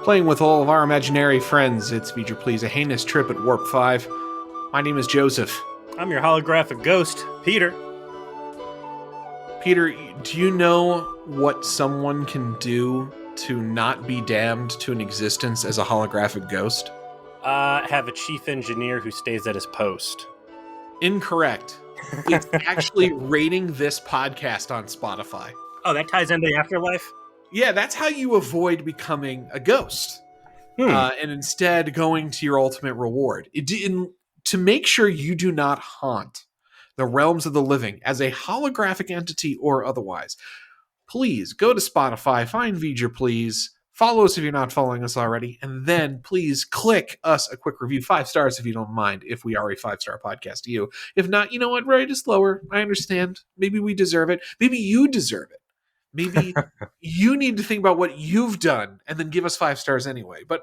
Playing with all of our imaginary friends, it's Feature Please, a heinous trip at Warp 5. My name is Joseph. I'm your holographic ghost, Peter. Peter, do you know what someone can do to not be damned to an existence as a holographic ghost? Have a chief engineer who stays at his post. Incorrect. It's actually rating this podcast on Spotify. Oh, that ties into the afterlife? Yeah, that's how you avoid becoming a ghost. And instead going to your ultimate reward. To make sure you do not haunt the realms of the living as a holographic entity or otherwise, please go to Spotify, find Feature Please, follow us if you're not following us already, and then please click us a quick review, 5 stars if you don't mind, if we are a 5-star podcast to you. If not, you know what, rate us lower. I understand. Maybe we deserve it. Maybe you deserve it. Maybe you need to think about what you've done and then give us 5 stars anyway. But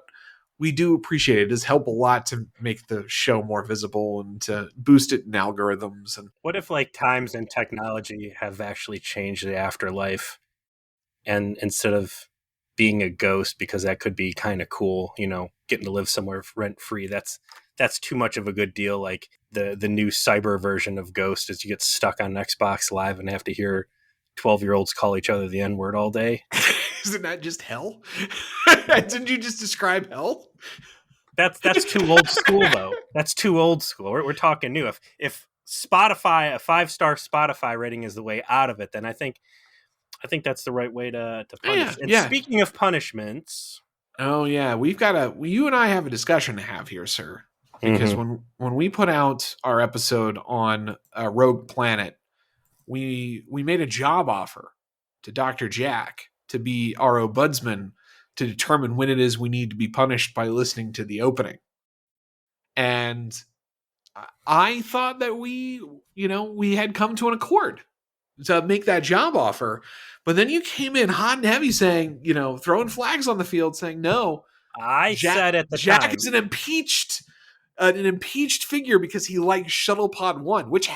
we do appreciate it. It does help a lot to make the show more visible and to boost it in algorithms. And what if times and technology have actually changed the afterlife, and instead of being a ghost, because that could be kind of cool, getting to live somewhere rent free, that's too much of a good deal. Like the new cyber version of Ghost is you get stuck on Xbox Live and have to hear 12-year-olds call each other the N-word all day. Isn't that just hell? Didn't you just describe hell? That's too old school, though. That's too old school. We're talking new. If Spotify, a 5-star Spotify rating is the way out of it, then I think that's the right way to punish. Speaking of punishments, oh yeah, you and I have a discussion to have here, sir. Because when we put out our episode on Rogue Planet, we made a job offer to Dr. Jack to be our ombudsman to determine when it is we need to be punished by listening to the opening. And I thought that we had come to an accord to make that job offer. But then you came in hot and heavy saying, throwing flags on the field saying, no, I said at the Jack time, is an impeached figure because he likes Shuttlepod 1, which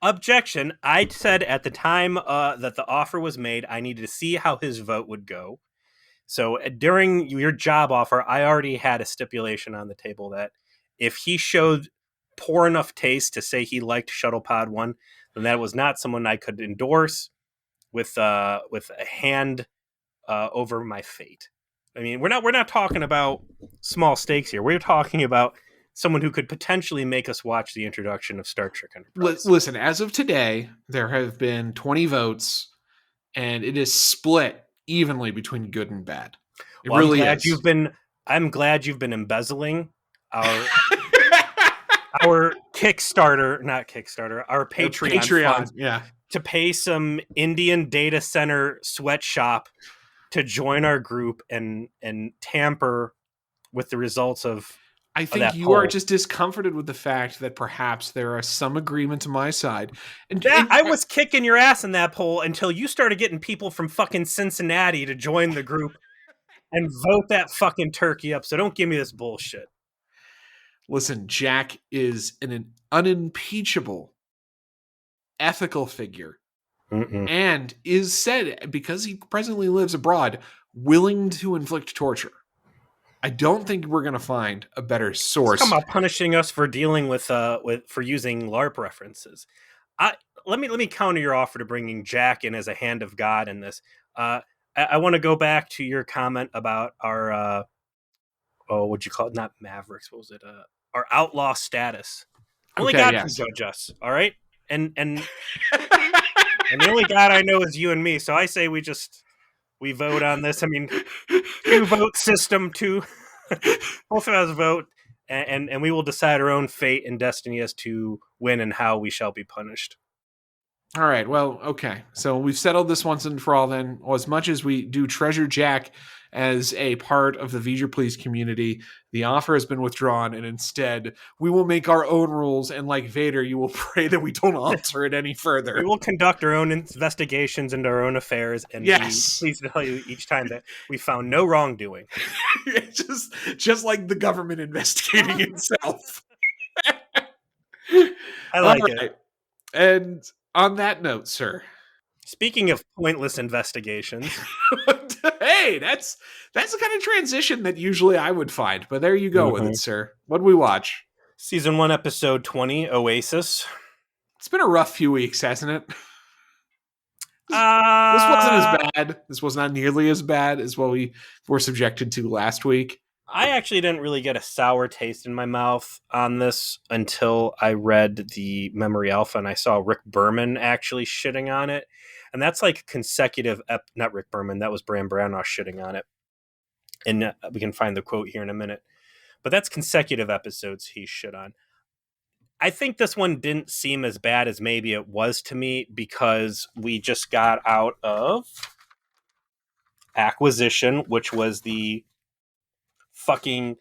Objection. I said at the time that the offer was made, I needed to see how his vote would go. So during your job offer, I already had a stipulation on the table that if he showed poor enough taste to say he liked Shuttlepod 1, then that was not someone I could endorse with a hand over my fate. I mean, we're not talking about small stakes here. We're talking about someone who could potentially make us watch the introduction of Star Trek Enterprise. Listen, as of today, there have been 20 votes, and it is split evenly between good and bad. It really is. I'm glad you've been embezzling our our Patreon fund, to pay some Indian data center sweatshop to join our group and tamper with the results of. I think you are just discomforted with the fact that perhaps there are some agreement to my side. I was kicking your ass in that poll until you started getting people from fucking Cincinnati to join the group and vote that fucking turkey up. So don't give me this bullshit. Listen, Jack is an unimpeachable ethical figure and is said, because he presently lives abroad, willing to inflict torture. I don't think we're going to find a better source. Talking about punishing us for dealing with for using LARP references. Let me counter your offer to bringing Jack in as a hand of God in this. I want to go back to your comment about our what'd you call it? Not Mavericks. What was it? Our outlaw status. Only God can judge us. All right, and and the only God I know is you and me. So I say we vote on this. I mean, 2-vote system, both of us vote, and we will decide our own fate and destiny as to when and how we shall be punished. All right. Well, okay. So we've settled this once and for all then. As much as we do treasure Jack as a part of the Feature Please community, the offer has been withdrawn, and instead we will make our own rules, and like Vader, you will pray that we don't alter it any further. We will conduct our own investigations into our own affairs, and please tell you each time that we found no wrongdoing. just like the government investigating itself. I like it. And on that note, sir. Speaking of pointless investigations. Hey, that's the kind of transition that usually I would find. But there you go with Mhm. it, sir. What did we watch? Season 1, episode 20, Oasis. It's been a rough few weeks, hasn't it? This wasn't as Uh, bad. This was not nearly as bad as what we were subjected to last week. I actually didn't really get a sour taste in my mouth on this until I read the Memory Alpha and I saw Rick Berman actually shitting on it. And that's like consecutive, not Rick Berman, that was Bram Branagh shitting on it. And we can find the quote here in a minute. But that's consecutive episodes he shit on. I think this one didn't seem as bad as maybe it was to me because we just got out of Acquisition, which was the fucking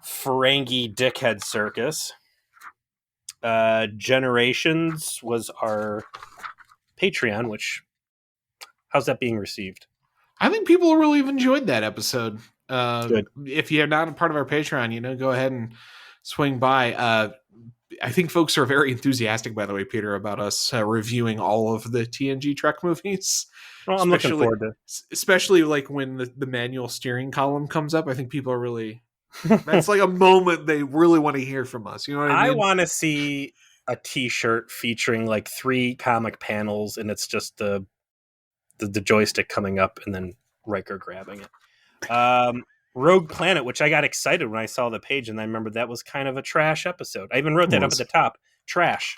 Ferengi dickhead circus. Generations was our Patreon, which how's that being received? I think people really have enjoyed that episode. Good. If you're not a part of our Patreon, go ahead and swing by. I think folks are very enthusiastic, by the way, Peter, about us reviewing all of the TNG Trek movies. Well, I'm looking forward to especially like when the manual steering column comes up. I think people are really that's like a moment they really want to hear from us. You know what I I mean? want to see a T-shirt featuring like 3 comic panels, and it's just the joystick coming up and then Riker grabbing it. Rogue Planet, which I got excited when I saw the page, and I remember that was kind of a trash episode. I even wrote that up at the top. Trash.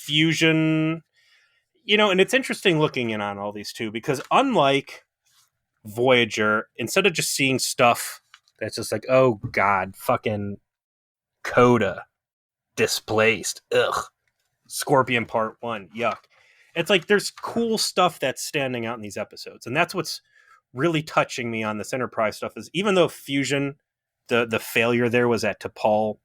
Fusion. And it's interesting looking in on all these too, because unlike Voyager, instead of just seeing stuff that's just like, oh god, fucking Coda displaced, ugh, Scorpion Part 1, yuck. It's like there's cool stuff that's standing out in these episodes, and that's what's really touching me on this Enterprise stuff. Is even though Fusion, the failure there was that T'Pol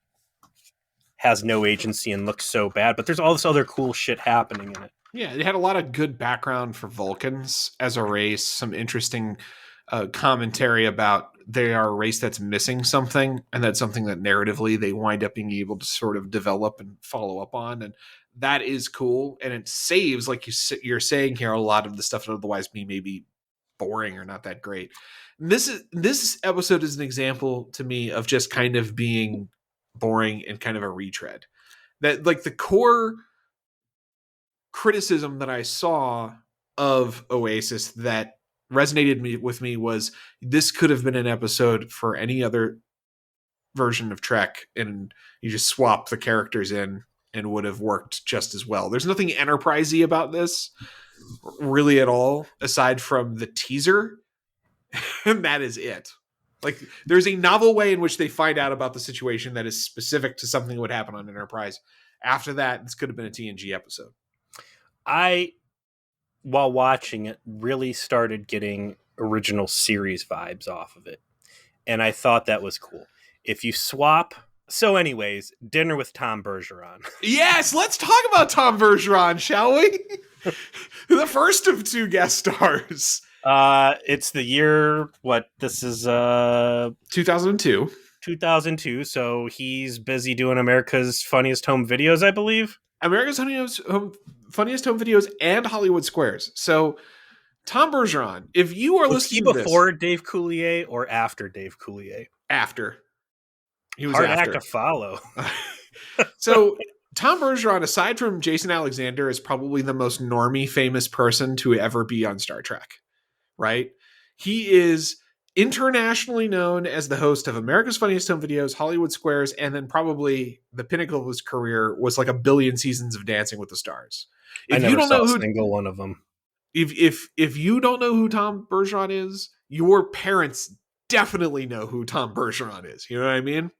has no agency and looks so bad, but there's all this other cool shit happening in it. Yeah, it had a lot of good background for Vulcans as a race, some interesting commentary about they are a race that's missing something, and that's something that narratively they wind up being able to sort of develop and follow up on, and that is cool. And it saves, like you're saying here, a lot of the stuff that otherwise be maybe boring or not that great. This episode is an example to me of just kind of being boring and kind of a retread. That like the core criticism that I saw of Oasis that resonated with me was this could have been an episode for any other version of Trek, and you just swap the characters in and would have worked just as well. There's nothing Enterprisey about this really at all, aside from the teaser, and that is it. Like, there's a novel way in which they find out about the situation that is specific to something that would happen on Enterprise. After that, this could have been a TNG episode. I, while watching it, really started getting original series vibes off of it. And I thought that was cool. If you swap... So anyways, Dinner with Tom Bergeron. Yes, let's talk about Tom Bergeron, shall we? The first of 2 guest stars. It's the year, what, this is 2002. 2002, so he's busy doing America's Funniest Home Videos, I believe. America's Funniest Home Videos and Hollywood Squares. So, Tom Bergeron, if you are listening to this... before Dave Coulier or after Dave Coulier? After. He was Hard after. act to follow. So, Tom Bergeron, aside from Jason Alexander, is probably the most normie famous person to ever be on Star Trek, right? He is internationally known as the host of America's Funniest Home Videos, Hollywood Squares, and then probably the pinnacle of his career was like 1 billion seasons of Dancing with the Stars. If I never saw a single one of them. If you don't know who Tom Bergeron is, your parents definitely know who Tom Bergeron is. You know what I mean?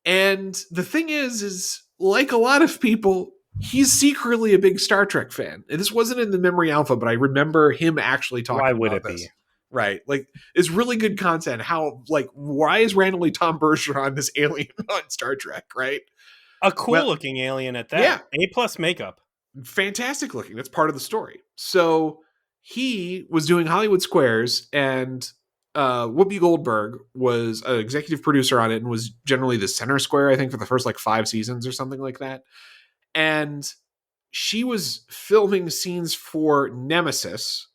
And the thing is like a lot of people, he's secretly a big Star Trek fan. And this wasn't in the Memory Alpha, but I remember him actually talking about this. Why would it be? Right. Like, it's really good content. How, like, why is randomly Tom Bergeron this alien on Star Trek, right? A cool looking alien at that. Yeah. A+ makeup. Fantastic looking. That's part of the story. So he was doing Hollywood Squares, and Whoopi Goldberg was an executive producer on it and was generally the center square, I think, for the first like 5 seasons or something like that. And she was filming scenes for Nemesis,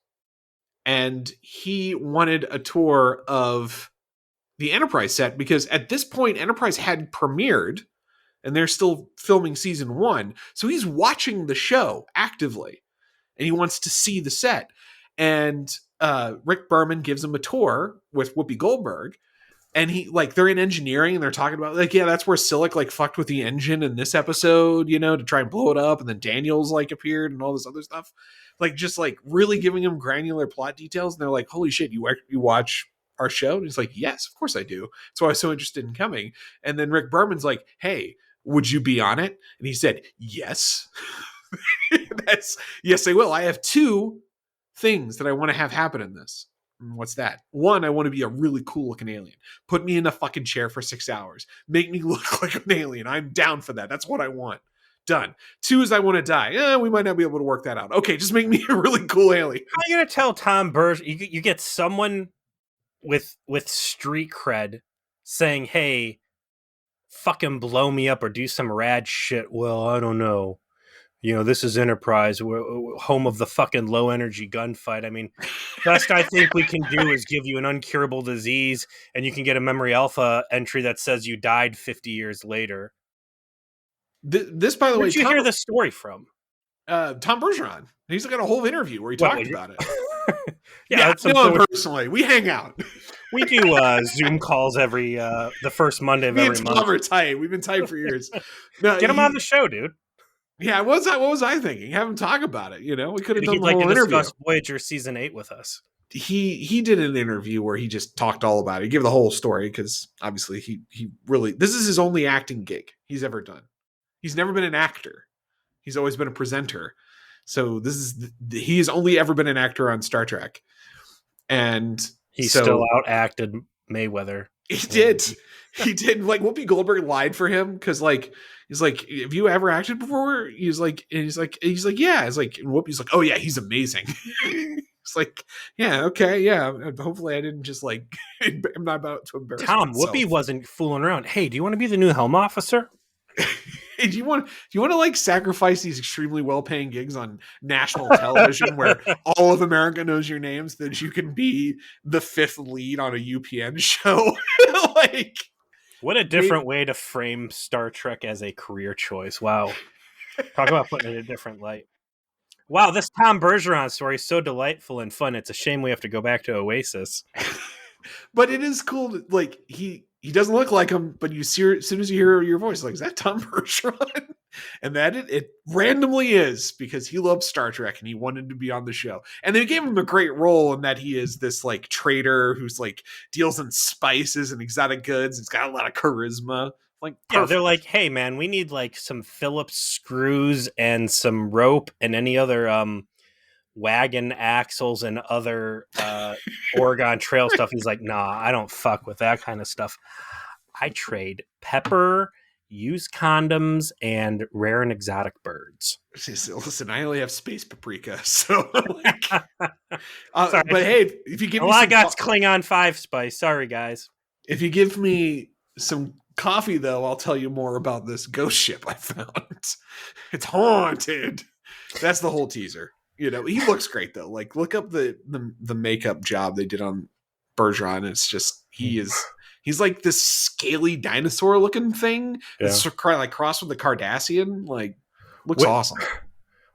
and he wanted a tour of the Enterprise set because at this point Enterprise had premiered and they're still filming season 1. So he's watching the show actively and he wants to see the set. And Rick Berman gives him a tour with Whoopi Goldberg. And he like they're in engineering and they're talking about like, yeah, that's where Silic like fucked with the engine in this episode, you know, to try and blow it up. And then Daniels like appeared and all this other stuff. Like just like really giving him granular plot details. And they're like, holy shit, you watch our show? And he's like, yes, of course I do. That's why I was so interested in coming. And then Rick Berman's like, hey, would you be on it? And he said, yes. That's yes, I will. I have 2 things that I want to have happen in this. What's that? 1, I want to be a really cool looking alien. Put me in a fucking chair for 6 hours. Make me look like an alien. I'm down for that. That's what I want. Done. 2 is I want to die. We might not be able to work that out. Okay, just make me a really cool alien. How are you gonna tell Tom Bergeron? You get someone with street cred saying, "Hey, fucking blow me up or do some rad shit." Well, I don't know. You know, this is Enterprise, home of the fucking low energy gunfight. I mean, best I think we can do is give you an uncurable disease and you can get a memory alpha entry that says you died 50 years later. This, by the way, where'd you hear this story from? Tom Bergeron. He's got a whole interview where he talked about it. Yeah, I know him personally. We hang out. We do Zoom calls every the first Monday of every month. We're tight. We've been tight for years. No, get him on the show, dude. Yeah, what was I thinking? Have him talk about it. You know, we could have done the whole interview. Discuss Voyager season 8 with us. He did an interview where he just talked all about it. He gave the whole story because obviously he really this is his only acting gig he's ever done. He's never been an actor. He's always been a presenter. So he's only ever been an actor on Star Trek, and he still outacted Mayweather. He did. He did. Like Whoopi Goldberg lied for him because like he's like, have you ever acted before? He's like, yeah. He's like, and Whoopi's like, oh yeah, he's amazing. It's like, yeah, okay, yeah. Hopefully, I didn't just like I'm not about to embarrass Tom. myself. Whoopi wasn't fooling around. Hey, do you want to be the new helm officer? Hey, do you want to like sacrifice these extremely well-paying gigs on national television where all of America knows your names so that you can be the 5th lead on a UPN show? Like, what a different way to frame Star Trek as a career choice. Wow. Talk about putting it in a different light. Wow, this Tom Bergeron story is so delightful and fun. It's a shame we have to go back to Oasis. But it is cool to, like, he doesn't look like him, but you see, as soon as you hear your voice, like, is that Tom Bergeron? And that it randomly is because he loves Star Trek and he wanted to be on the show. And they gave him a great role in that he is this like trader who's like deals in spices and exotic goods. He's got a lot of charisma. Like, yeah, they're like, hey man, we need like some Phillips screws and some rope and any other wagon axles and other Oregon Trail stuff. He's like, nah, I don't fuck with that kind of stuff. I trade pepper, used condoms, and rare and exotic birds. Listen, I only have space paprika, so like, but hey, if you give me I got Klingon 5 spice. Sorry, guys. If you give me some coffee, though, I'll tell you more about this ghost ship I found. It's haunted. That's the whole teaser. You know, he looks great though. Like, look up the makeup job they did on Bergeron. It's just he's like this scaly dinosaur looking thing. Yeah. It's like crossed with the Cardassian. Like, looks awesome.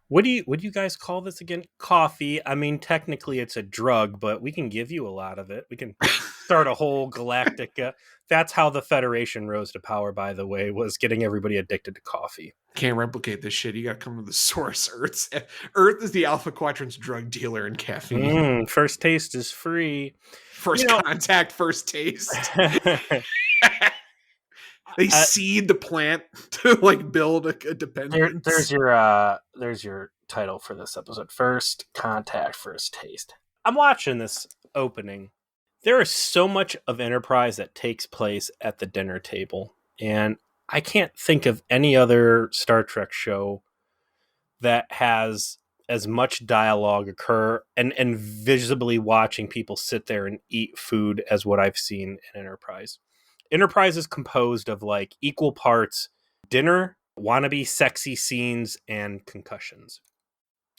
What do you guys call this again? Coffee. I mean, technically it's a drug, but we can give you a lot of it. We can start a whole galactic. That's how the Federation rose to power, by the way, was getting everybody addicted to coffee. Can't replicate this shit. You got to come to the source. Earth is the Alpha Quadrant's drug dealer in caffeine. First taste is free. First contact, first taste. They seed the plant to like build a dependence. There's your title for this episode. First contact, first taste. I'm watching this opening. There is so much of Enterprise that takes place at the dinner table, and I can't think of any other Star Trek show that has as much dialogue occur and visibly watching people sit there and eat food as what I've seen in Enterprise. Enterprise is composed of like equal parts dinner, wannabe sexy scenes, and concussions.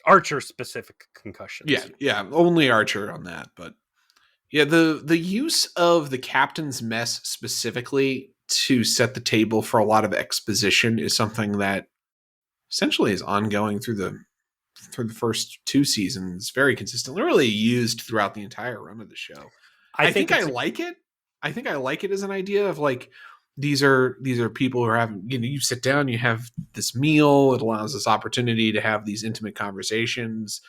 Archer specific concussions. Yeah, only Archer on that. But yeah, the use of the captain's mess specifically to set the table for a lot of exposition is something that essentially is ongoing through the first two seasons very consistently, really used throughout the entire run of the show. I I think think I it's like it. I think I like it as an idea of like these are people who are having, you sit down, you have this meal, it allows this opportunity to have these intimate conversations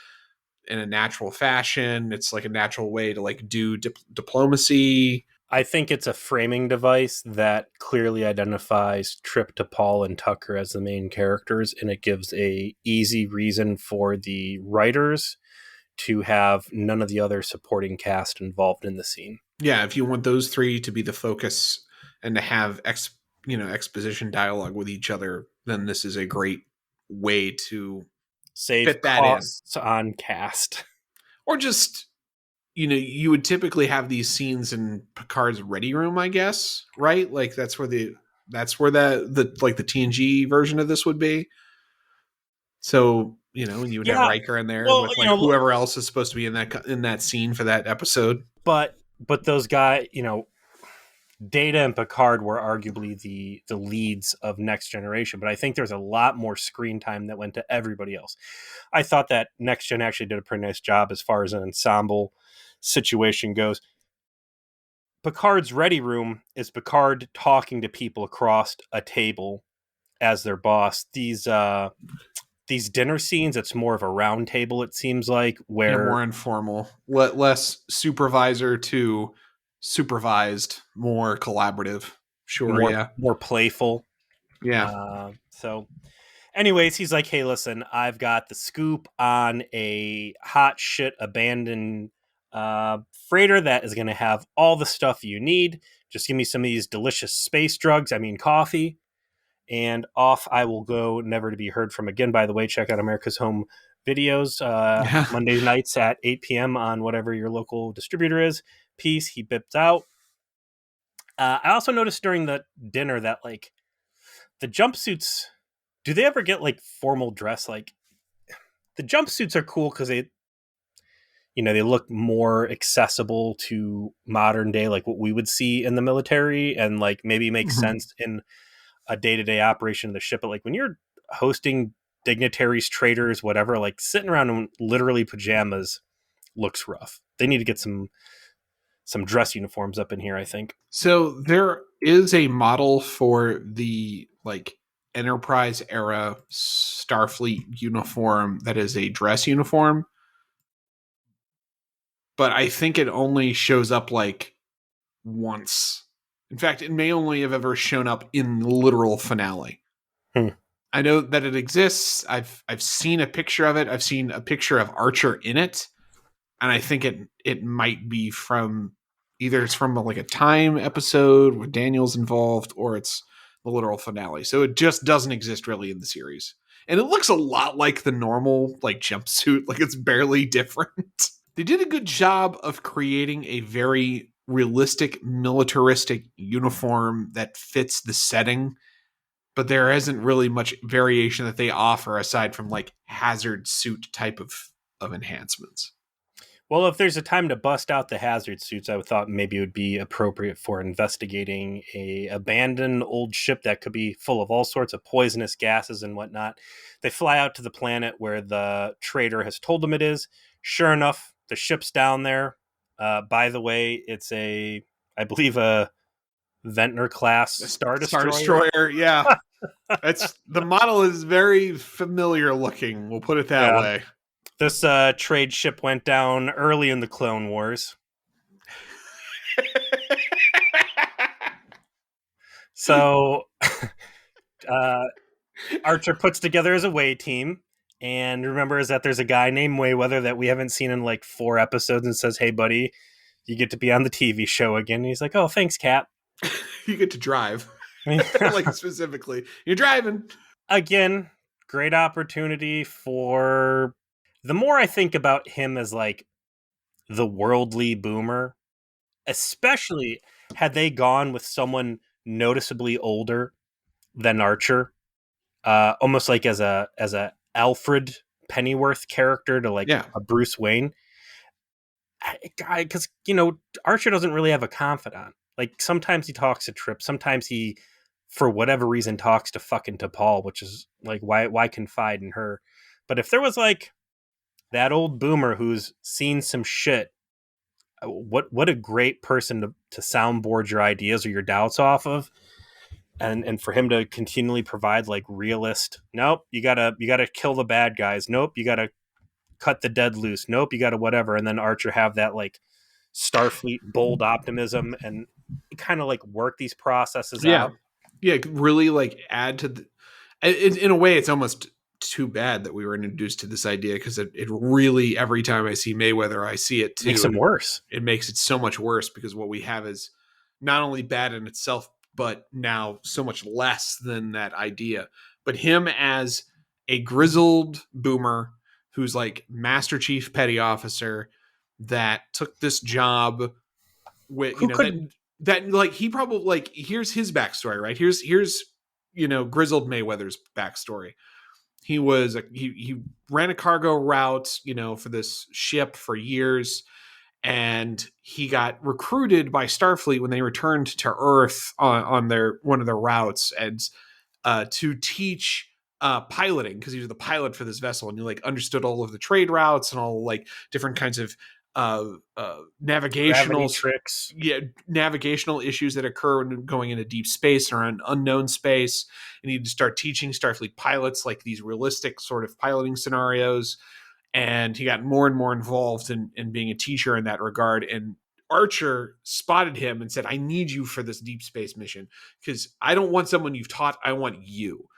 in a natural fashion. It's like a natural way to like do diplomacy. I think it's a framing device that clearly identifies Trip to Paul and Tucker as the main characters, and it gives a easy reason for the writers to have none of the other supporting cast involved in the scene. Yeah, if you want those three to be the focus and to have exposition dialogue with each other, then this is a great way to Save fit that in. costs on cast. Or just, you would typically have these scenes in Picard's ready room, I guess, right? Like that's where the like the TNG version of this would be. So, and you would have Yeah, Riker in there well, with like whoever else is supposed to be in that scene for that episode. but those guys, Data and Picard were arguably the leads of Next Generation, but I think there's a lot more screen time that went to everybody else. I thought that Next Gen actually did a pretty nice job as far as an ensemble situation goes. Picard's ready room is Picard talking to people across a table as their boss. These dinner scenes, it's more of a round table, it seems like, where more informal, less supervisor to supervised, more collaborative. Sure, yeah, more playful. yeah. So anyways, he's like, hey, listen, I've got the scoop on a hot shit abandoned freighter that is going to have all the stuff you need. Just give me some of these delicious space drugs, I mean coffee, and off I will go, never to be heard from again. By the way, check out America's Home videos Yeah. Monday nights at 8 p.m. on whatever your local distributor is. Peace, he bipped out. I also noticed during the dinner that, like, the jumpsuits, do they ever get like formal dress? Like, the jumpsuits are cool because they look more accessible to modern day, like what we would see in the military, and like maybe makes Mhm. sense in a day-to-day operation of the ship. But like when you're hosting dignitaries, traders, whatever, like sitting around in literally pajamas looks rough. They need to get some dress uniforms up in here, I think. So there is a model for the like Enterprise era Starfleet uniform that is a dress uniform, but I think it only shows up like once. In fact, it may only have ever shown up in the literal finale. Hmm. I know that it exists. I've seen a picture of it. I've seen a picture of Archer in it, and I think it might be from either it's from like a time episode where Daniel's involved, or it's the literal finale. So it just doesn't exist really in the series, and it looks a lot like the normal like jumpsuit. Like it's barely different. They did a good job of creating a very realistic militaristic uniform that fits the setting, but there isn't really much variation that they offer aside from like hazard suit type of enhancements. Well, if there's a time to bust out the hazard suits, I thought maybe it would be appropriate for investigating a abandoned old ship that could be full of all sorts of poisonous gases and whatnot. They fly out to the planet where the trader has told them it is. Sure enough, the ship's down there. By the way, it's I believe, a Ventnor class Star Star Destroyer. Destroyer, yeah. That's the model is very familiar looking. We'll put it that Yeah. way. This trade ship went down early in the Clone Wars. So Archer puts together his away team and remembers that there's a guy named Mayweather that we haven't seen in like 4 episodes, and says, hey, buddy, you get to be on the TV show again. And he's like, oh, thanks, Cap. You get to drive. Like specifically, you're driving. Again, great opportunity for, the more I think about him as like the worldly boomer, especially had they gone with someone noticeably older than Archer, almost like as a Alfred Pennyworth character to like Yeah. a Bruce Wayne. Because Archer doesn't really have a confidant. Like sometimes he talks to Trip, sometimes he, for whatever reason, talks to fucking T'Pol, which is like why confide in her? But if there was like that old boomer who's seen some shit, what a great person to soundboard your ideas or your doubts off of, and for him to continually provide like realist. Nope, you gotta kill the bad guys. Nope, you gotta cut the dead loose. Nope, you gotta whatever. And then Archer have that like Starfleet bold optimism and kind of like work these processes Yeah. out. Yeah. Really like add to the, in a way, it's almost too bad that we were introduced to this idea because it really, every time I see Mayweather, I see it Makes too. them And worse. it makes it so much worse because what we have is not only bad in itself, but now so much less than that idea. But him as a grizzled boomer who's like Master Chief Petty Officer that took this job with, Who that could like he probably like, here's his backstory, right? Here's grizzled Mayweather's backstory. He ran a cargo route, for this ship for years, and he got recruited by Starfleet when they returned to Earth on their one of their routes, and to teach piloting, because he was the pilot for this vessel, and he like understood all of the trade routes and all like different kinds of gravity navigational tricks? navigational issues that occur when going into deep space or an unknown space. And he'd start teaching Starfleet pilots like these realistic sort of piloting scenarios, and he got more and more involved in being a teacher in that regard. And Archer spotted him and said, I need you for this deep space mission, because I don't want someone you've taught. I want you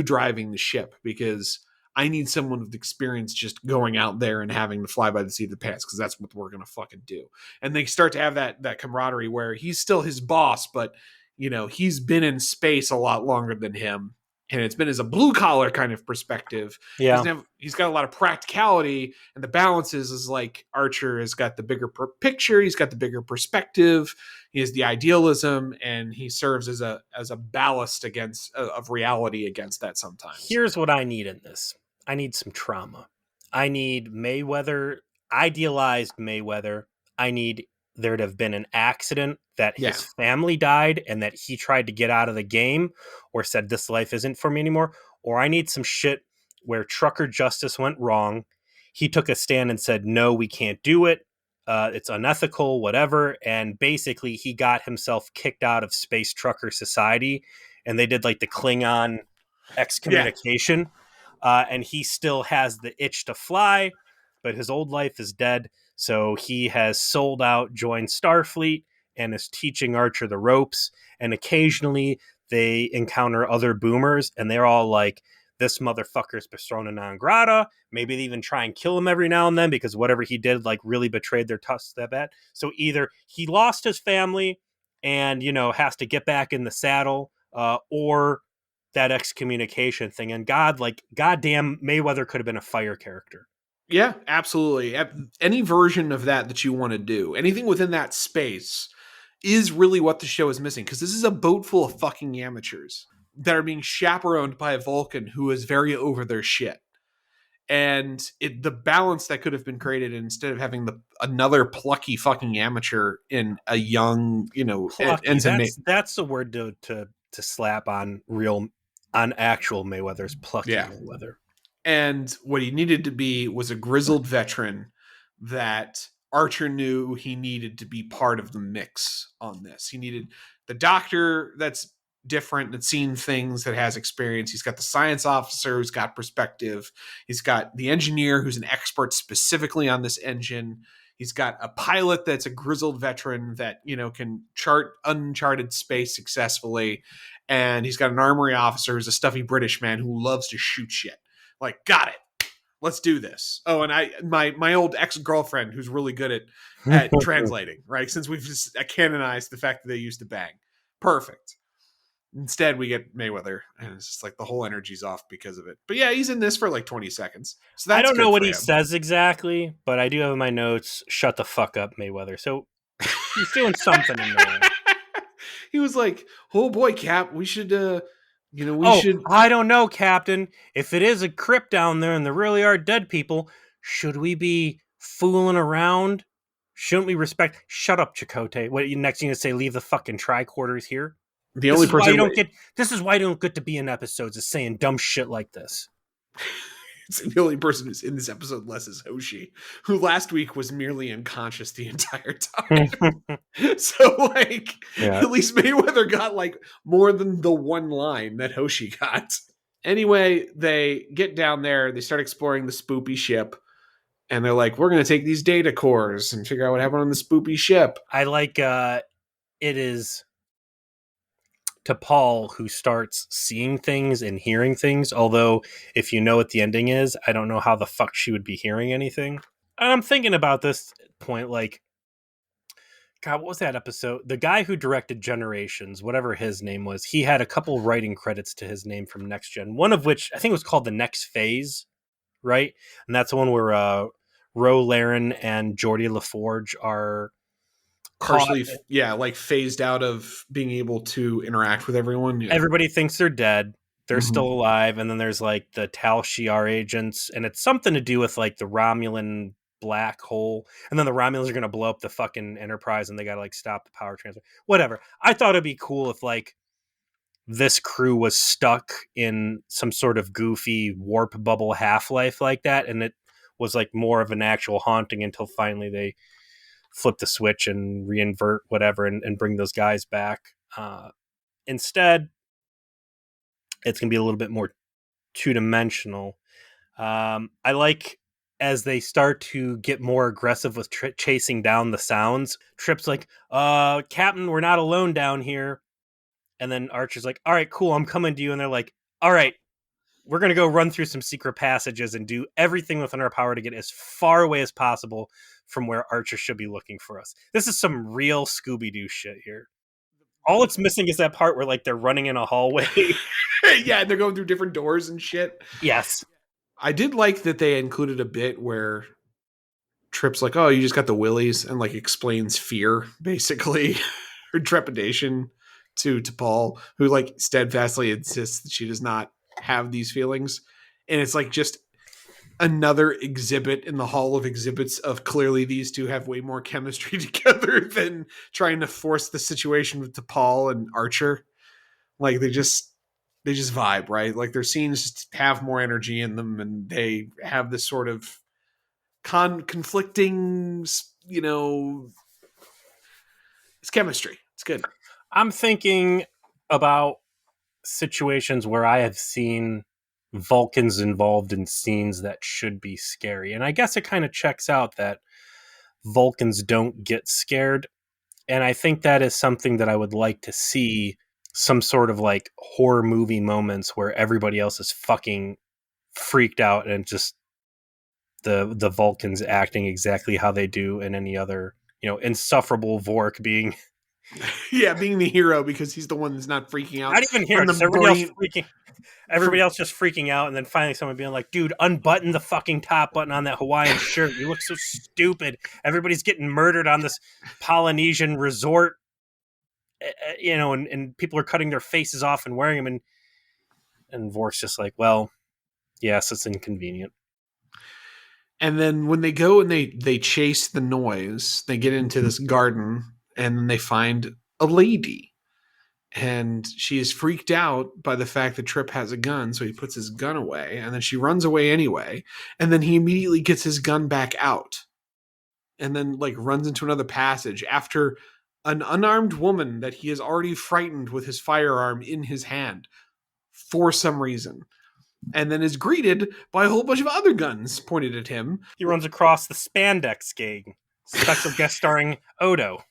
driving the ship, because I need someone with experience just going out there and having to fly by the seat of the pants, because that's what we're going to fucking do. And they start to have that camaraderie where he's still his boss, but he's been in space a lot longer than him, and it's been as a blue collar kind of perspective. Yeah. He's got a lot of practicality, and the balance is like Archer has got the bigger picture, he's got the bigger perspective, he has the idealism, and he serves as a ballast against of reality against that sometimes. Here's what I need in this. I need some trauma. I need Mayweather, idealized Mayweather. I need there to have been an accident that Yeah. his family died and that he tried to get out of the game or said, this life isn't for me anymore. Or I need some shit where trucker justice went wrong. He took a stand and said, no, we can't do it. It's unethical, whatever. And basically, he got himself kicked out of Space Trucker Society. And they did like the Klingon excommunication. And he still has the itch to fly, but his old life is dead. So he has sold out, joined Starfleet, and is teaching Archer the ropes. And occasionally they encounter other boomers, and they're all like, this motherfucker's persona non grata. Maybe they even try and kill him every now and then because whatever he did like really betrayed their trust that bad. So either he lost his family and has to get back in the saddle, or that excommunication thing. And goddamn, Mayweather could have been a fire character. Yeah, absolutely. Any version of that you want to do, anything within that space, is really what the show is missing, because this is a boat full of fucking amateurs that are being chaperoned by a Vulcan who is very over their shit. And the balance that could have been created, instead of having another plucky fucking amateur in a young, Plucky. ensign That's the word to slap on actual Mayweather's plucky yeah. Mayweather. And what he needed to be was a grizzled veteran that Archer knew he needed to be part of the mix on this. He needed the doctor that's different, that's seen things, that has experience. He's got the science officer who's got perspective. He's got the engineer who's an expert specifically on this engine. He's got a pilot that's a grizzled veteran that, can chart uncharted space successfully. And he's got an armory officer who's a stuffy British man who loves to shoot shit. Like, got it. Let's do this. Oh, and my old ex-girlfriend who's really good at translating, right? Since we've just canonized the fact that they used to bang. Perfect. Instead, we get Mayweather, and it's just like the whole energy's off because of it. But yeah, he's in this for like 20 seconds. So that's I don't know what he him. says exactly, but I do have in my notes, shut the fuck up, Mayweather. So he's doing something in there. He was like, oh boy, Cap, we should We Oh, should. I don't know, Captain. If it is a crypt down there and there really are dead people, should we be fooling around? Shouldn't we respect? Shut up, Chakotay. What next? You gonna say leave the fucking tricorders here? The This only is why you person don't get. This is why you don't get to be in episodes is saying dumb shit like this. the only person who's in this episode less is Hoshi, who last week was merely unconscious the entire time. So like, Yeah. at least Mayweather got like more than the one line that Hoshi got. Anyway, they get down there, they start exploring the spoopy ship, and they're like, we're going to take these data cores and figure out what happened on the spoopy ship. I like it is to Paul who starts seeing things and hearing things, although if you know what the ending is, I don't know how the fuck she would be hearing anything. And I'm thinking about this point, like, God, what was that episode? The guy who directed Generations, whatever his name was, he had a couple writing credits to his name from Next Gen, one of which I think was called The Next Phase, right? And that's the one where Ro Laren and Geordie LaForge are caught. Partially, yeah, like phased out of being able to interact with everyone. Yeah. Everybody thinks they're dead. They're Mhm. still alive. And then there's like the Tal Shiar agents, and it's something to do with like the Romulan black hole. And then the Romulans are going to blow up the fucking Enterprise and they got to like stop the power transfer. Whatever. I thought it'd be cool if like this crew was stuck in some sort of goofy warp bubble half-life like that. And it was like more of an actual haunting until finally they flip the switch and reinvert whatever and bring those guys back. Instead, it's going to be a little bit more two-dimensional. I like as they start to get more aggressive with chasing down the sounds. Trip's like, Captain, we're not alone down here. And then Archer's like, all right, cool, I'm coming to you. And they're like, all right, we're going to go run through some secret passages and do everything within our power to get as far away as possible from where Archer should be looking for us. This is some real Scooby-Doo shit here. All it's missing is that part where like they're running in a hallway. Yeah, they're going through different doors and shit. Yes. I did like that they included a bit where Trip's like, oh, you just got the willies, and like explains fear, basically, or trepidation to Paul, who like steadfastly insists that she does not have these feelings. And it's like just another exhibit in the hall of exhibits of clearly these two have way more chemistry together than trying to force the situation with Paul and Archer. Like they just vibe, right? Like their scenes just have more energy in them, and they have this sort of conflicting, it's chemistry. It's good. I'm thinking about situations where I have seen Vulcans involved in scenes that should be scary. And I guess it kind of checks out that Vulcans don't get scared. And I think that is something that I would like to see, some sort of like horror movie moments where everybody else is fucking freaked out and just the Vulcans acting exactly how they do in any other, insufferable Vork being Yeah, being the hero because he's the one that's not freaking out not even here, from the just everybody else brain. freaking everybody else just freaking out, and then finally someone being like, dude, unbutton the fucking top button on that Hawaiian shirt. You look so stupid. Everybody's getting murdered on this Polynesian resort, and people are cutting their faces off and wearing them, and Vork's just like, well, yes, it's inconvenient. And then when they go and they chase the noise, they get into this garden and then they find a lady. And she is freaked out by the fact that Trip has a gun, so he puts his gun away, and then she runs away anyway. And then he immediately gets his gun back out, and then like runs into another passage after an unarmed woman that he has already frightened with his firearm in his hand for some reason, and then is greeted by a whole bunch of other guns pointed at him. He runs across the Spandex Gang, special guest starring Odo.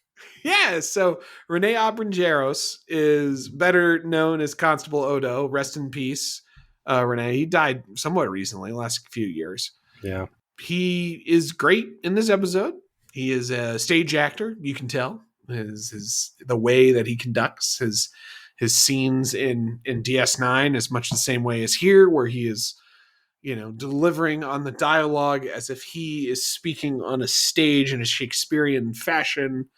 Yeah, so René Auberjonois is better known as Constable Odo. Rest in peace, René. He died somewhat recently, last few years. Yeah. He is great in this episode. He is a stage actor, you can tell. His the way that he conducts his scenes in DS9 is much the same way as here, where he is, delivering on the dialogue as if he is speaking on a stage in a Shakespearean fashion.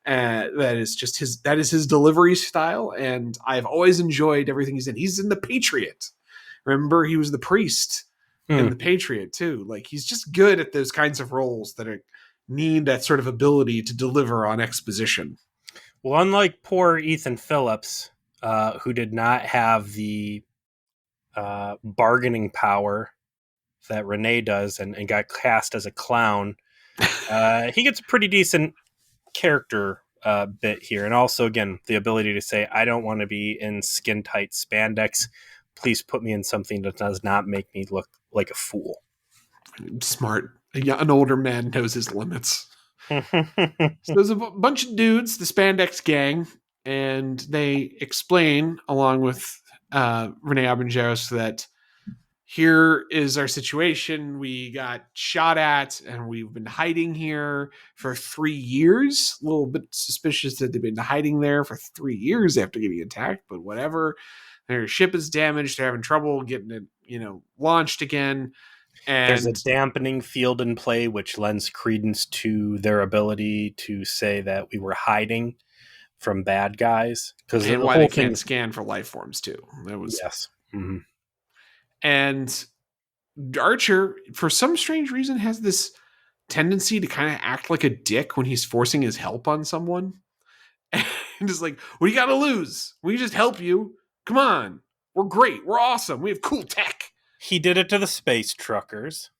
That is his delivery style, and I've always enjoyed everything he's in. He's in The Patriot. Remember, he was the priest in The Patriot too. Like, he's just good at those kinds of roles that need that sort of ability to deliver on exposition. Well, unlike poor Ethan Phillips, who did not have the bargaining power that René does and got cast as a clown, he gets a pretty decent character bit here. And also, again, the ability to say, I don't want to be in skin tight spandex. Please put me in something that does not make me look like a fool. Smart. An older man knows his limits. So there's a bunch of dudes, the spandex gang, and they explain, along with René Auberjonois, that here is our situation. We got shot at, and we've been hiding here for 3 years. A little bit suspicious that they've been hiding there for 3 years after getting attacked, but whatever. Their ship is damaged. They're having trouble getting it, launched again. And there's a dampening field in play, which lends credence to their ability to say that we were hiding from bad guys, because and why they can't scan for life forms too. That was yes. Mm-hmm. And Archer, for some strange reason, has this tendency to kind of act like a dick when he's forcing his help on someone. And just like, what do you got to lose? We just help you. Come on. We're great. We're awesome. We have cool tech. He did it to the space truckers.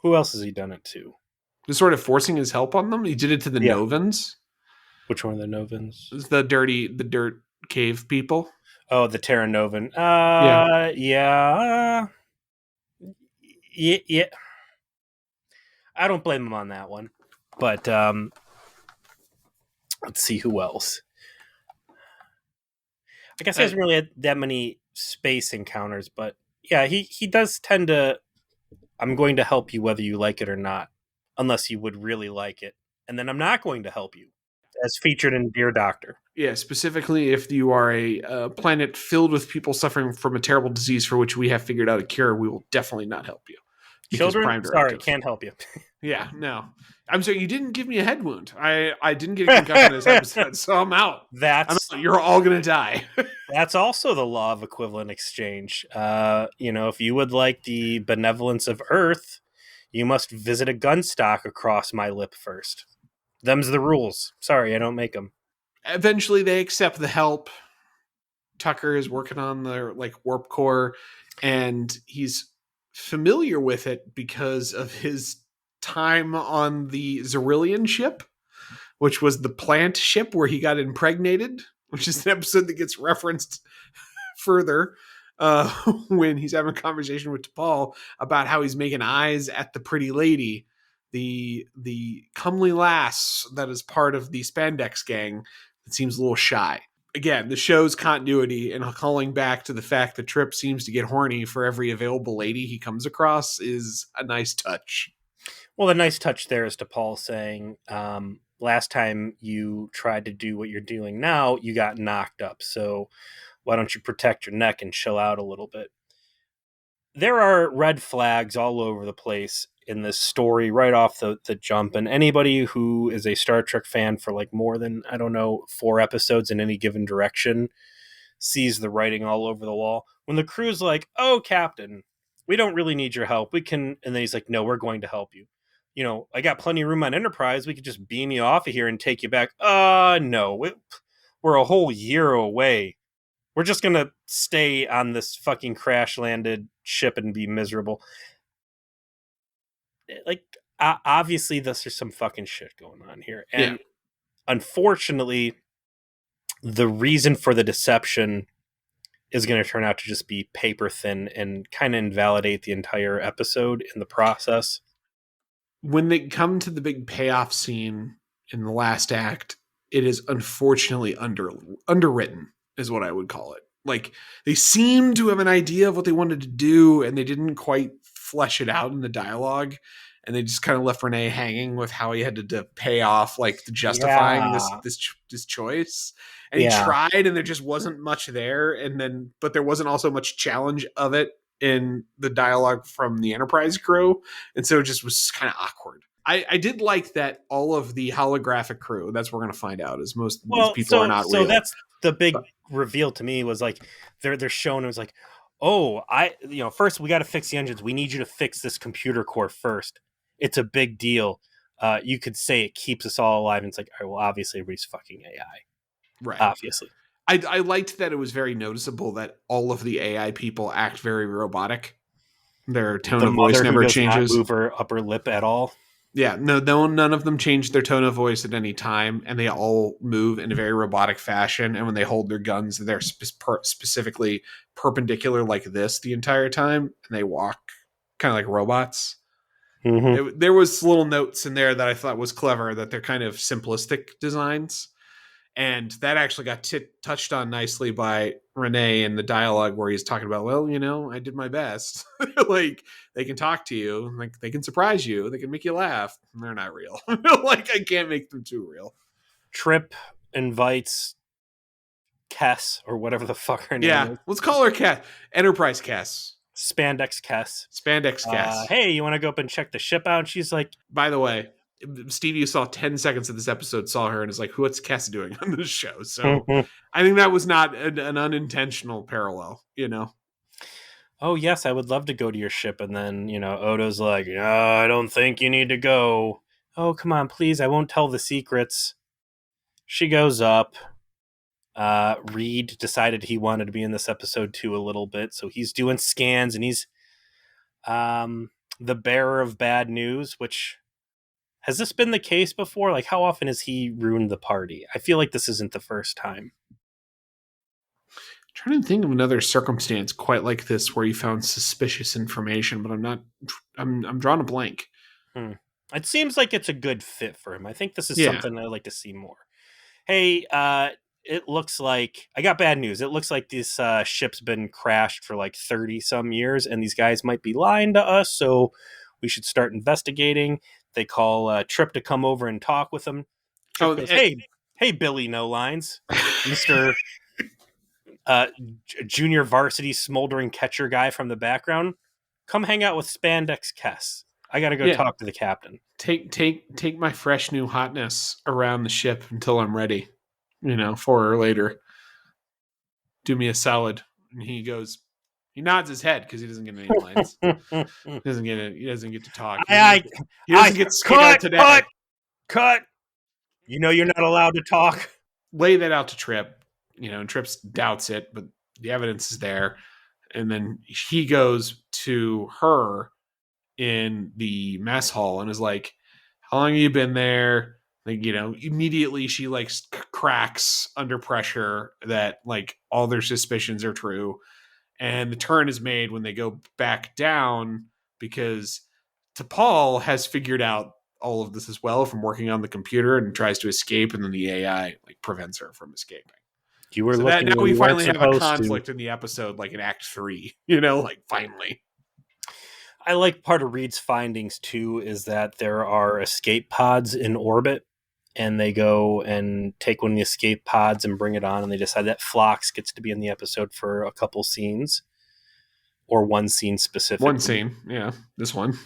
Who else has he done it to? Just sort of forcing his help on them. He did it to the Novans. Which one are the Novans? The dirt cave people. Oh, the Terra Novan. Yeah. I don't blame him on that one. But let's see who else. I guess he hasn't really had that many space encounters, but yeah, he does tend to, I'm going to help you whether you like it or not, unless you would really like it. And then I'm not going to help you, as featured in Dear Doctor. Yeah, specifically if you are a planet filled with people suffering from a terrible disease for which we have figured out a cure, we will definitely not help you. Children, sorry, can't help you. Yeah, no. I'm sorry, you didn't give me a head wound. I didn't get a concussion this episode, so I'm out. You're all going to die. That's also the law of equivalent exchange. If you would like the benevolence of Earth, you must visit a gun stock across my lip first. Them's the rules. Sorry, I don't make them. Eventually, they accept the help. Tucker is working on their warp core, and he's familiar with it because of his time on the Zerillion ship, which was the plant ship where he got impregnated, which is an episode that gets referenced further when he's having a conversation with T'Pol about how he's making eyes at the pretty lady, the comely lass that is part of the spandex gang that seems a little shy. Again, the show's continuity and calling back to the fact that Trip seems to get horny for every available lady he comes across is a nice touch. Well, the nice touch there is T'Pol saying, last time you tried to do what you're doing now, you got knocked up. So why don't you protect your neck and chill out a little bit? There are red flags all over the place in this story right off the jump. And anybody who is a Star Trek fan for more than, 4 episodes in any given direction sees the writing all over the wall. When the crew's like, oh, Captain, we don't really need your help. We can. And then he's like, no, we're going to help you. I got plenty of room on Enterprise. We could just beam you off of here and take you back. No, we're a whole year away. We're just going to stay on this fucking crash landed ship and be miserable. Obviously, there's some fucking shit going on here. And unfortunately, the reason for the deception is going to turn out to just be paper thin and kind of invalidate the entire episode in the process. When they come to the big payoff scene in the last act, it is unfortunately underwritten, is what I would call it. They seem to have an idea of what they wanted to do, and they didn't quite flesh it out in the dialogue. And they just kind of left René hanging with how he had to pay off, justifying this choice. And he tried, and there just wasn't much there. But there wasn't also much challenge of it in the dialogue from the Enterprise crew. And so it just was kind of awkward. I did like that all of the holographic crew. That's what we're gonna find out is most these Well, people are not so real. that's the big But, reveal to me was like they're shown it was like, oh, first we got to fix the engines. We need you to fix this computer core first. It's a big deal. You could say it keeps us all alive. And it's like, all right, well, obviously everybody's fucking AI. right. Obviously, I liked that it was very noticeable that all of the AI people act very robotic. Their tone the of voice mother who never does not changes. move her upper lip at all. Yeah, no, none of them change their tone of voice at any time, and they all move in a very robotic fashion. And when they hold their guns, they're specifically perpendicular like this the entire time, and they walk kind of like robots. Mm-hmm. There was little notes in there that I thought was clever that they're kind of simplistic designs, and that actually got touched on nicely by Renee in the dialogue where he's talking about, well, I did my best. Like they can talk to you, like they can surprise you, they can make you laugh. They're not real. Like I can't make them too real. Trip invites Kess or whatever the fuck her name Yeah, is. let's call her Cass. Enterprise Cass. Spandex Kess. Spandex Cass. Hey, you want to go up and check the ship out? And she's like, By the way, Steve, you saw 10 seconds of this episode, saw her, and is like, what's Cass doing on this show? So I think that was not an unintentional parallel. oh, yes, I would love to go to your ship. And then, Odo's like, no, I don't think you need to go. Oh, come on, please. I won't tell the secrets. She goes up. Reed decided he wanted to be in this episode too a little bit. So he's doing scans and he's the bearer of bad news, which has this been the case before? Like, how often has he ruined the party? I feel like this isn't the first time. Trying to think of another circumstance quite like this where you found suspicious information, but I'm not. I'm drawing a blank. It seems like it's a good fit for him. I think this is Yeah. something I'd like to see more. Hey, it looks like I got bad news. It looks like this ship's been crashed for like 30 some years, and these guys might be lying to us. So we should start investigating. They call Trip to come over and talk with them. Trip goes, hey, Billy, no lines, Mister Junior Varsity smoldering catcher guy from the background. Come hang out with Spandex Kess. I got to go talk to the captain. Take my fresh new hotness around the ship until I'm ready. For or later. Do me a solid. And he nods his head because he doesn't get any lines. He doesn't get to talk. He doesn't get scared today. Cut. You're not allowed to talk. Lay that out to Trip. And Trip doubts it, but the evidence is there. And then he goes to her in the mess hall and is like, how long have you been there? Like, immediately she like cracks under pressure that like all their suspicions are true. And the turn is made when they go back down because T'Pol has figured out all of this as well from working on the computer and tries to escape. And then the AI like prevents her from escaping. You were so looking that now we finally have a conflict to. in the episode, like in Act 3, like finally. I like part of Reed's findings too is that there are escape pods in orbit, and they go and take one of the escape pods and bring it on, and they decide that Phlox gets to be in the episode for a couple scenes, or one scene specifically. One scene, yeah, this one.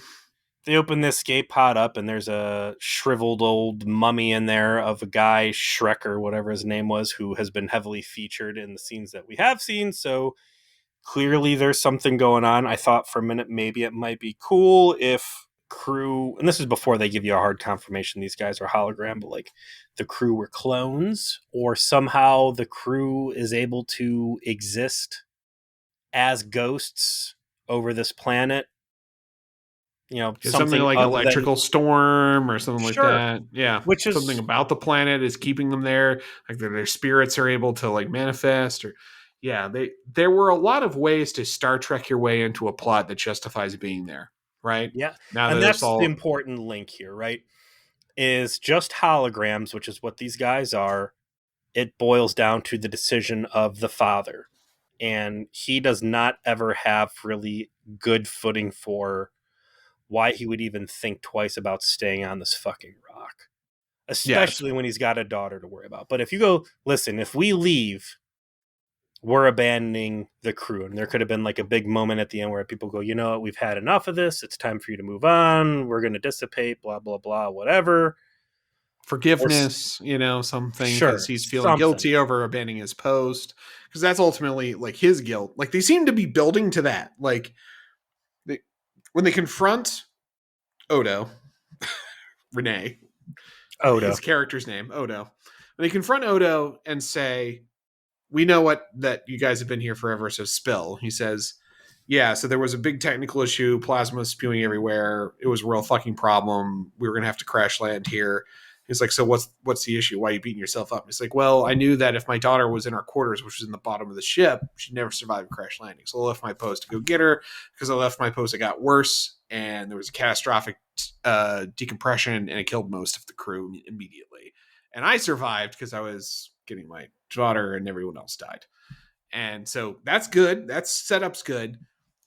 They open the escape pod up, and there's a shriveled old mummy in there of a guy, Shrek or whatever his name was, who has been heavily featured in the scenes that we have seen, so clearly there's something going on. I thought for a minute maybe it might be cool if crew, and this is before they give you a hard confirmation these guys are hologram, but like the crew were clones, or somehow the crew is able to exist as ghosts over this planet. Something like electrical storm or something like that. Yeah, which is something about the planet is keeping them there. Like their spirits are able to like manifest, or there were a lot of ways to Star Trek your way into a plot that justifies being there, right? Yeah, now and that's the important link here, right? Is just holograms, which is what these guys are. It boils down to the decision of the father, and he does not ever have really good footing for why he would even think twice about staying on this fucking rock, especially when he's got a daughter to worry about. But if you go, listen, if we leave, we're abandoning the crew. And there could have been like a big moment at the end where people go, you know what, we've had enough of this. It's time for you to move on. We're going to dissipate, blah, blah, blah, whatever. Forgiveness, something, because Sure, he's feeling something. guilty over abandoning his post, because that's ultimately like his guilt. Like they seem to be building to that. Like when they confront Odo, René, his Odo. character's name, Odo, when they confront Odo and say, we know what that you guys have been here forever, so spill. He says, yeah, so there was a big technical issue, plasma spewing everywhere. It was a real fucking problem. We were gonna have to crash land here. He's like, so what's the issue? Why are you beating yourself up? He's like, well, I knew that if my daughter was in our quarters, which was in the bottom of the ship, she'd never survive a crash landing. So I left my post to go get her. Because I left my post, it got worse, and there was a catastrophic decompression, and it killed most of the crew immediately. And I survived because I was getting my daughter, and everyone else died. And so that's good. That's setup's good.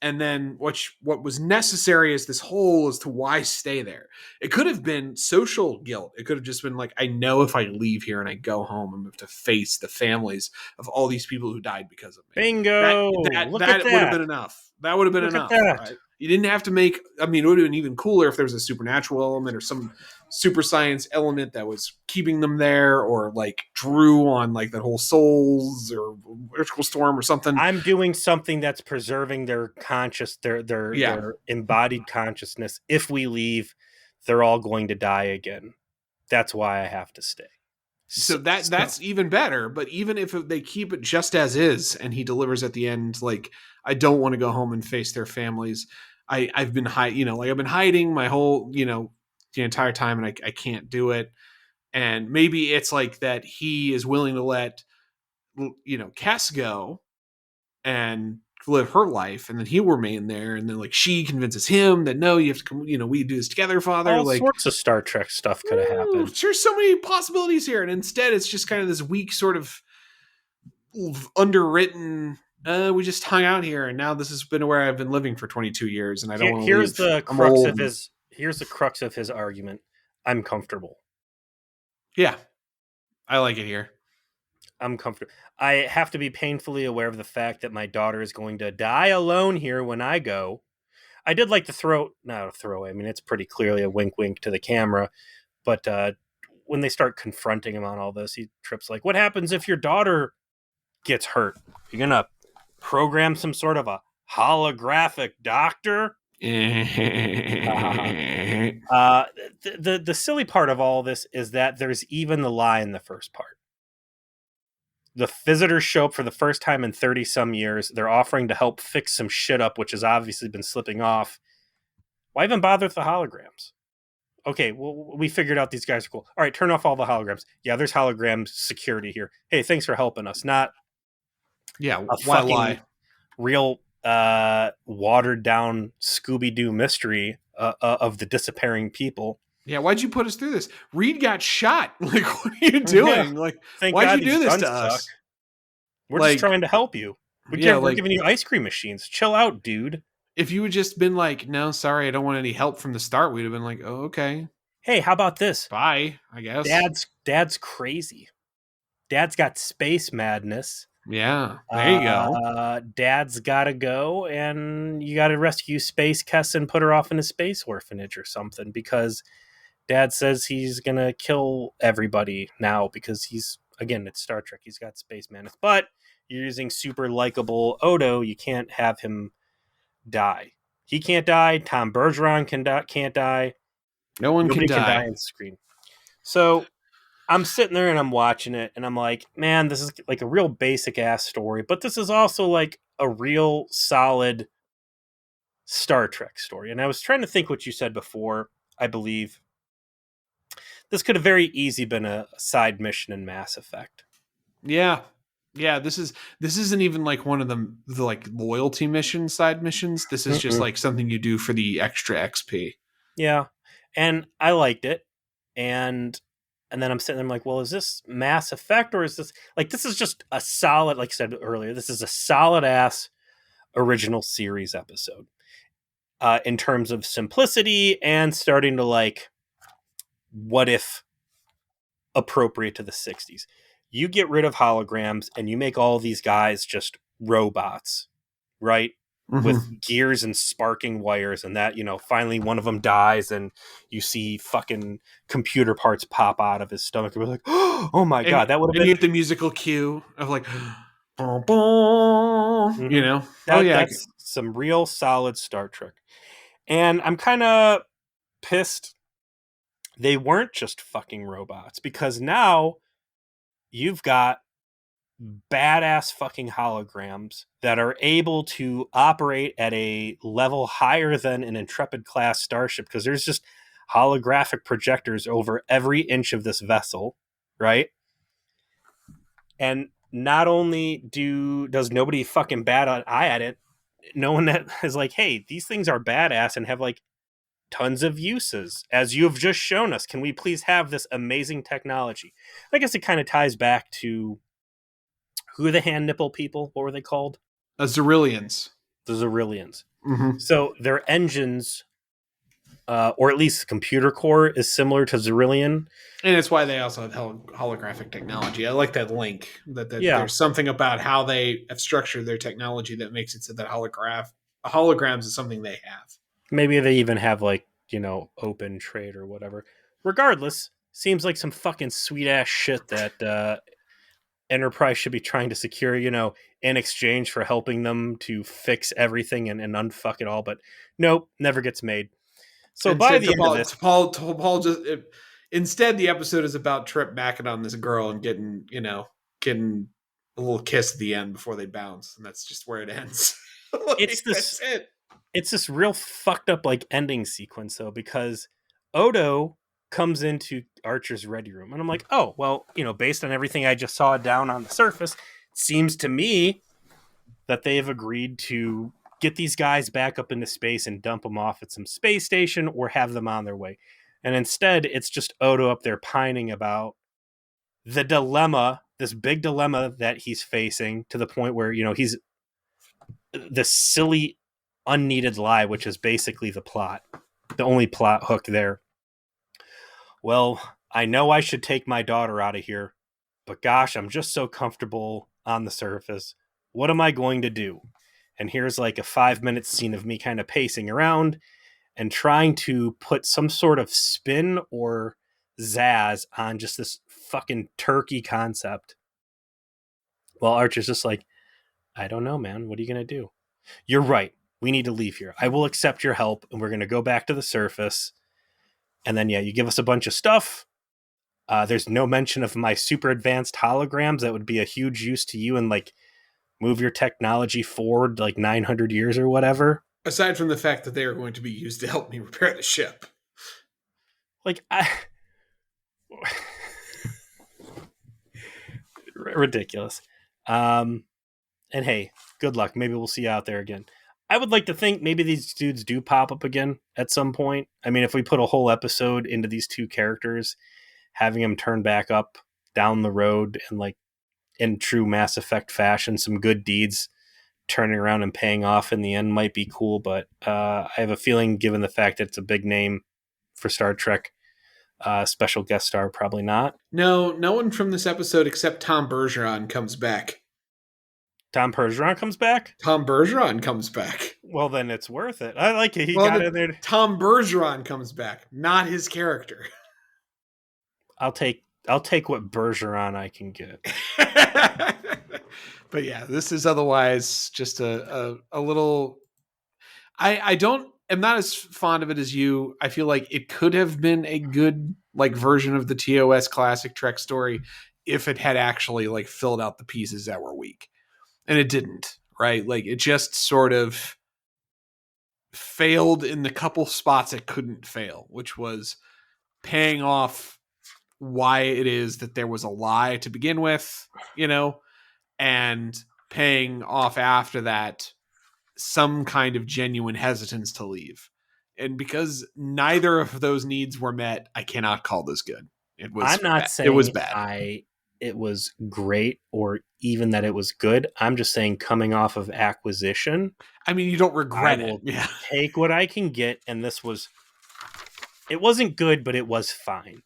And then what was necessary is this hole as to why stay there. It could have been social guilt. It could have just been like, I know if I leave here and I go home, I'm going to have to face the families of all these people who died because of me. That Bingo. that Look at that would have that. been enough. That would have been Look at enough, that. right? You didn't have to make. I mean, it would have been even cooler if there was a supernatural element or some super science element that was keeping them there, or like drew on like that whole souls or electrical storm or something. I'm doing something that's preserving their conscious, Yeah. their embodied consciousness. If we leave, they're all going to die again. That's why I have to stay. So that's even better. But even if they keep it just as is, and he delivers at the end, like, I don't want to go home and face their families. I've been I've been hiding my whole the entire time, and I can't do it. And maybe it's like that he is willing to let Cass go and live her life, and then he remain there, and then like she convinces him that no, you have to come, we do this together, father. All Like, sorts of Star Trek stuff could have happened. there's so many possibilities here, and instead it's just kind of this weak sort of underwritten. We just hung out here, and now this has been where I've been living for 22 years, and I don't want to Here's leave. the I'm crux old. of his. Here's the crux of his argument. I'm comfortable. Yeah, I like it here. I'm comfortable. I have to be painfully aware of the fact that my daughter is going to die alone here when I go. I did like the not a throwaway. I mean, it's pretty clearly a wink, wink to the camera. But when they start confronting him on all this, he trips like, "What happens if your daughter gets hurt? You're gonna program some sort of a holographic doctor?" uh, the silly part of all this is that there's even the lie in the first part. The visitors show up for the first time in 30 some years. They're offering to help fix some shit up, which has obviously been slipping off. Why even bother with the holograms? Okay, well, we figured out these guys are cool. All right, turn off all the holograms. Yeah, there's hologram security here. Hey, thanks for helping us. Not Yeah, a why fucking lie? real watered down Scooby Doo mystery of the disappearing people. Yeah, why'd you put us through this? Reed got shot. Like, what are you Yeah, doing? Like, thank why'd God you these do this guns to suck. us? We're just Like, trying to help you. yeah, We're like giving you ice cream machines. Chill out, dude. if you had just been like, no, sorry, I don't want any help from the start, we'd have been like, oh, okay, Hey, how about this? bye, I guess. Dad's crazy. Dad's got space madness. Yeah, there you go. Dad's got to go, and you got to rescue Space Kess and put her off in a space orphanage or something because Dad says he's gonna kill everybody now because it's Star Trek. He's got space madness, but you're using super likable Odo. You can't have him die. He can't die. Tom Bergeron can't die. No one can Nobody can die die. on screen. So I'm sitting there and I'm watching it and I'm like, man, this is like a real basic ass story, but this is also like a real solid Star Trek story. And I was trying to think what you said before. I believe this could have very easily been a side mission in Mass Effect. Yeah, yeah. This isn't even like one of the like loyalty mission side missions. This is just Mm-mm. like something you do for the extra XP. Yeah, and I liked it, and then I'm sitting there, I'm like, well, is this Mass Effect or is this like this is just a solid, like I said earlier, this is a solid ass original series episode in terms of simplicity and starting to like what if appropriate to the 60s. you get rid of holograms and you make all these guys just robots, right? With gears and sparking wires, and that, finally one of them dies and you see fucking computer parts pop out of his stomach. We're like, oh my God, that would have and been. you get the musical cue of like, boom, boom, Oh yeah. That's some real solid Star Trek. And I'm kind of pissed they weren't just fucking robots, because now you've got badass fucking holograms that are able to operate at a level higher than an Intrepid class starship, because there's just holographic projectors over every inch of this vessel, right? And not only does nobody fucking bat an eye at it, no one that is like, hey, these things are badass and have like tons of uses, as you have just shown us. Can we please have this amazing technology? I guess it kind of ties back to, who are the hand nipple people? What were they called? Zerillians. The Zerillians. So their engines, or at least the computer core, is similar to Zerillian. And it's why they also have holographic technology. I like that link, that Yeah. there's something about how they have structured their technology that makes it so that holograms is something they have. Maybe they even have like, open trade or whatever. Regardless, seems like some fucking sweet ass shit that Enterprise should be trying to secure, in exchange for helping them to fix everything and unfuck it all. But nope, never gets made. So instead, by the end of this, Paul just instead the episode is about Trip backing on this girl and getting a little kiss at the end before they bounce, and that's just where it ends. That's it. It's this real fucked up like ending sequence though, because Odo comes into Archer's ready room, and I'm like, oh well, based on everything I just saw down on the surface, it seems to me that they have agreed to get these guys back up into space and dump them off at some space station or have them on their way. And instead, it's just Odo up there pining about the dilemma, this big dilemma that he's facing, to the point where, he's the silly, unneeded lie, which is basically the plot, the only plot hook there. Well, I know I should take my daughter out of here, but gosh, I'm just so comfortable on the surface. What am I going to do? And here's like a 5-minute scene of me kind of pacing around and trying to put some sort of spin or zazz on just this fucking turkey concept. Well, Archer's just like, I don't know, man. What are you going to do? You're right. We need to leave here. I will accept your help, and we're going to go back to the surface. And then, yeah, you give us a bunch of stuff. There's no mention of my super advanced holograms that would be a huge use to you and like move your technology forward like 900 years or whatever. Aside from the fact that they are going to be used to help me repair the ship. Like, ridiculous. And hey, good luck. Maybe we'll see you out there again. I would like to think maybe these dudes do pop up again at some point. I mean, if we put a whole episode into these two characters, having them turn back up down the road and like in true Mass Effect fashion, some good deeds turning around and paying off in the end might be cool. But I have a feeling, given the fact that it's a big name for Star Trek, special guest star, probably not. No one from this episode except Tom Bergeron comes back. Tom Bergeron comes back? Tom Bergeron comes back. Well, then it's worth it. I like it. He got in there. Tom Bergeron comes back, not his character. I'll take what Bergeron I can get. But yeah, this is otherwise just a little. I'm not as fond of it as you. I feel like it could have been a good like version of the TOS classic Trek story if it had actually like filled out the pieces that were weak. And it didn't, right? Like it just sort of failed in the couple spots it couldn't fail, which was paying off why it is that there was a lie to begin with, and paying off after that some kind of genuine hesitance to leave. And because neither of those needs were met, I cannot call this good. I'm not saying it was bad. It was great or even that it was good. I'm just saying, coming off of acquisition, I mean, you don't regret it. Yeah. Take what I can get, and it wasn't good, but it was fine.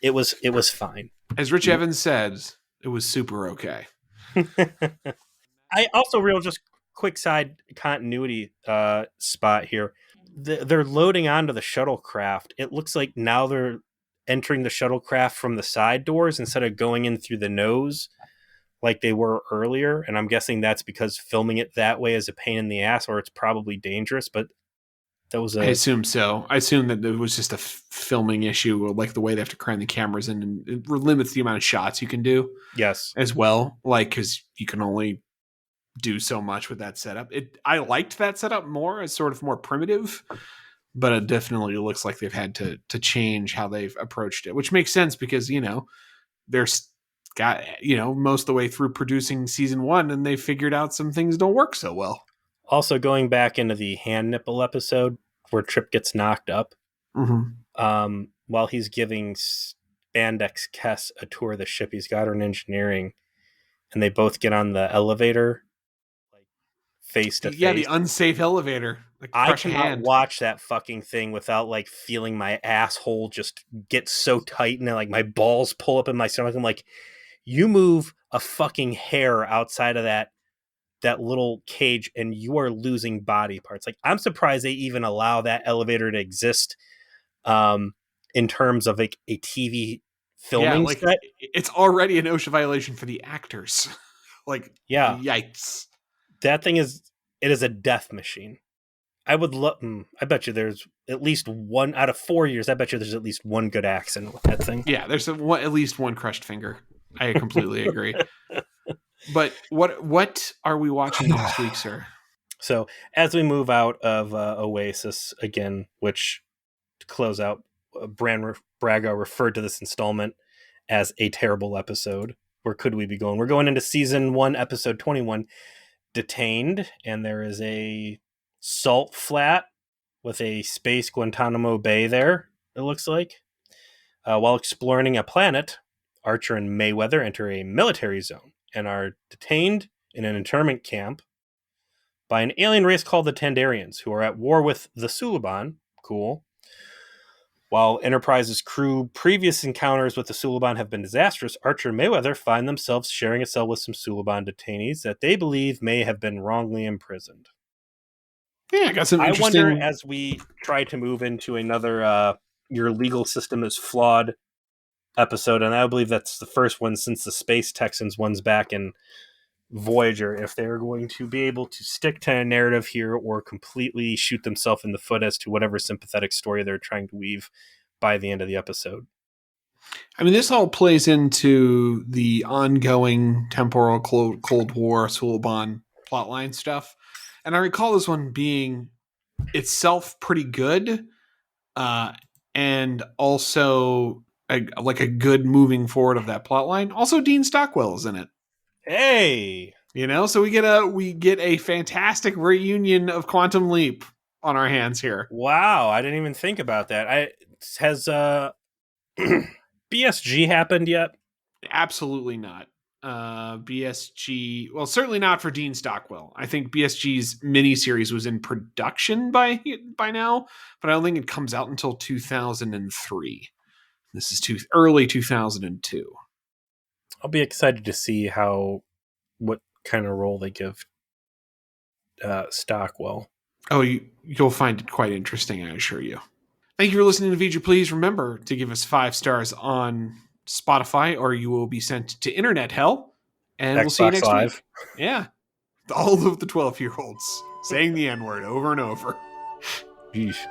It was fine. As Rich Evans says, It was super okay. I also real just quick side continuity spot here. They're loading onto the shuttlecraft. It looks like now they're entering the shuttlecraft from the side doors instead of going in through the nose like they were earlier. And I'm guessing that's because filming it that way is a pain in the ass, or it's probably dangerous. But that was I a assume so. I assume that it was just a filming issue, like the way they have to crank the cameras in, and it limits the amount of shots you can do yes. as well. Like, because you can only do so much with that setup. I liked that setup more as sort of more primitive, but it definitely looks like they've had to change how they've approached it, which makes sense because they're got most of the way through producing season 1, and they figured out some things don't work so well. Also, going back into the hand nipple episode where Trip gets knocked up, while he's giving Spandex Kess a tour of the ship, he's got her in engineering, and they both get on the elevator, like face to Yeah, the face. unsafe elevator, like I crush a cannot hand. watch that fucking thing without like feeling my asshole just get so tight and then, like my balls pull up in my stomach. I'm like, you move a fucking hair outside of that little cage and you are losing body parts. Like, I'm surprised they even allow that elevator to exist in terms of like a TV Yeah, filming like set. it's already an OSHA violation for the actors. Like, Yeah, yikes. that thing is a death machine. I would love. I bet you there's at least one out of 4 years. I bet you there's at least one good accident with that thing. Yeah, there's at least one crushed finger. I completely agree. But what are we watching next week, sir? So as we move out of Oasis again, which to close out, Braga referred to this installment as a terrible episode. Where could we be going? We're going into season 1, episode 21, Detained, and there is a salt flat with a space Guantanamo Bay there, it looks like. While exploring a planet, Archer and Mayweather enter a military zone and are detained in an internment camp by an alien race called the Tandarians, who are at war with the Suliban. Cool. While Enterprise's crew previous encounters with the Suliban have been disastrous, Archer and Mayweather find themselves sharing a cell with some Suliban detainees that they believe may have been wrongly imprisoned. Yeah, I got some interesting. I wonder, as we try to move into another your legal system is flawed episode, and I believe that's the first one since the Space Texans one's back in Voyager, if they're going to be able to stick to a narrative here or completely shoot themselves in the foot as to whatever sympathetic story they're trying to weave by the end of the episode. I mean, this all plays into the ongoing temporal Cold War Suliban plotline stuff. And I recall this one being itself pretty good, and also like a good moving forward of that plotline. Also, Dean Stockwell is in it. Hey, So we get a fantastic reunion of Quantum Leap on our hands here. wow! I didn't even think about that. Has BSG happened yet? Absolutely not. BSG, well, certainly not for Dean Stockwell. I think BSG's miniseries was in production by now, but I don't think it comes out until 2003. This is early 2002. I'll be excited to see what kind of role they give Stockwell. Oh, you'll find it quite interesting, I assure you. Thank you for listening to Feature. Please remember to give us 5 stars on Spotify, or you will be sent to internet hell. And we'll see you Xbox next Live. week. Yeah. All of the 12-year-olds saying the N-word over and over. Yeesh.